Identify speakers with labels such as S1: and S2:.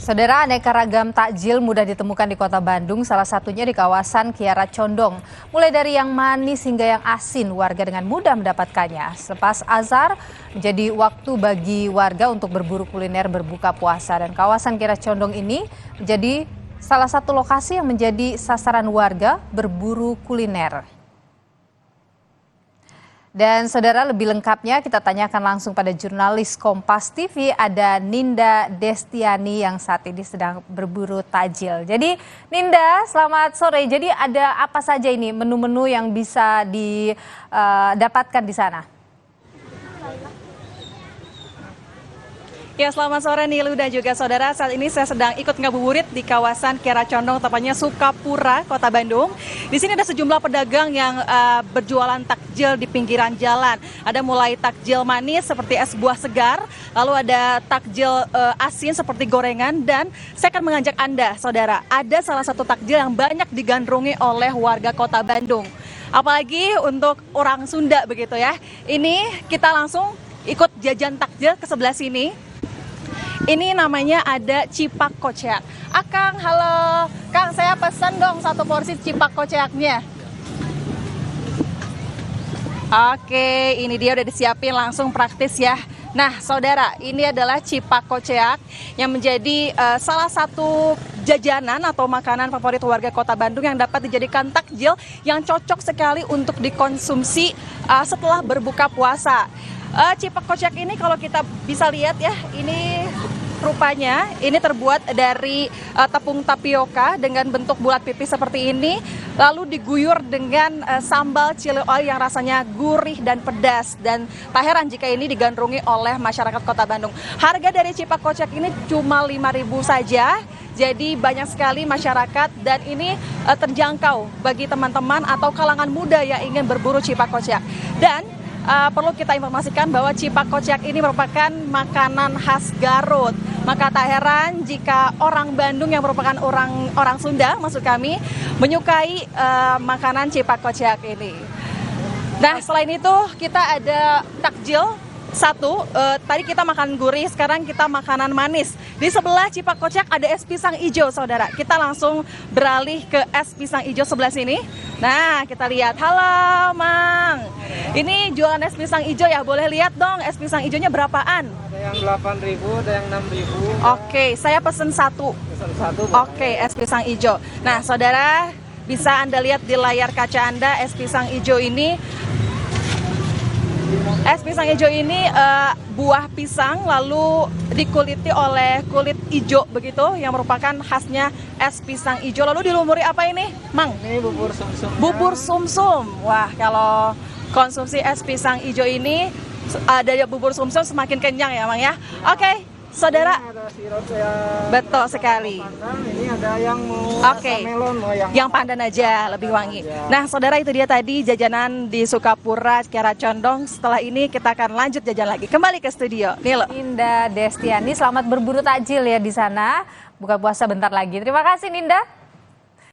S1: Saudara, aneka ragam takjil mudah ditemukan di Kota Bandung, salah satunya di kawasan Kiara Condong. Mulai dari yang manis hingga yang asin, warga dengan mudah mendapatkannya. Selepas azhar, menjadi waktu bagi warga untuk berburu kuliner berbuka puasa. Dan kawasan Kiara Condong ini menjadi salah satu lokasi yang menjadi sasaran warga berburu kuliner. Dan saudara, lebih lengkapnya kita tanyakan langsung pada jurnalis Kompas TV, ada Ninda Destiani yang saat ini sedang berburu takjil. Jadi Ninda, selamat sore. Jadi ada apa saja ini menu-menu yang bisa didapatkan di sana?
S2: Ya, selamat sore Nilu dan juga saudara. Saat ini saya sedang ikut ngabuburit di kawasan Kiara Condong, tepatnya Sukapura, Kota Bandung. Di sini ada sejumlah pedagang yang berjualan takjil di pinggiran jalan. Ada mulai takjil manis seperti es buah segar, lalu ada takjil asin seperti gorengan, dan saya akan mengajak Anda, saudara, ada salah satu takjil yang banyak digandrungi oleh warga Kota Bandung. Apalagi untuk orang Sunda begitu ya. Ini kita langsung ikut jajan takjil ke sebelah sini. Ini namanya ada cipak kocek. Akang, halo. Kang, saya pesan dong satu porsi cipak koceknya. Oke, ini dia udah disiapin langsung praktis ya. Nah, saudara, ini adalah cipak kocek yang menjadi salah satu jajanan atau makanan favorit warga Kota Bandung yang dapat dijadikan takjil yang cocok sekali untuk dikonsumsi setelah berbuka puasa. Cipak kocek ini kalau kita bisa lihat ya, ini rupanya ini terbuat dari tepung tapioka dengan bentuk bulat pipih seperti ini, lalu diguyur dengan sambal chili oil yang rasanya gurih dan pedas, dan tak heran jika ini digandrungi oleh masyarakat Kota Bandung. Harga dari cipak kocek ini cuma 5.000 saja. Jadi banyak sekali masyarakat dan ini terjangkau bagi teman-teman atau kalangan muda yang ingin berburu cipak kocek. Dan perlu kita informasikan bahwa cipak kocek ini merupakan makanan khas Garut. Maka tak heran jika orang Bandung yang merupakan orang Sunda, maksud kami, menyukai makanan cipak kocek ini. Nah, selain itu kita ada takjil satu, tadi kita makan gurih, sekarang kita makanan manis. Di sebelah cipak kocek ada es pisang hijau, saudara. Kita langsung beralih ke es pisang hijau sebelah sini. Nah, kita lihat. Halo, Mang. Ini jualan es pisang hijau ya, boleh lihat dong es pisang hijaunya berapaan?
S3: Ada yang 8.000, ada yang 6.000.
S2: Oke, saya pesen satu.
S3: Pesan satu.
S2: Oke, es pisang hijau. Nah, saudara, bisa Anda lihat di layar kaca Anda es pisang hijau ini. Es pisang hijau ini buah pisang lalu dikuliti oleh kulit hijau begitu, yang merupakan khasnya es pisang hijau. Lalu dilumuri apa ini, Mang?
S3: Ini bubur sumsum.
S2: Bubur sumsum. Wah, kalau konsumsi es pisang hijau ini ada bubur sumsum semakin kenyang ya, Mang ya. Oke, saudara.
S3: Ini ada sirup yang
S2: betul sekali.
S3: pandan, ini ada yang mau
S2: Oke,
S3: rasa melon, mau
S2: yang pandan aja lebih wangi. Nah, saudara, itu dia tadi jajanan di Sukapura, Kiara Condong. Setelah ini kita akan lanjut jajan lagi. Kembali ke studio. Nilo.
S1: Ninda Destiani, selamat berburu takjil ya di sana. Buka puasa bentar lagi. Terima kasih Ninda.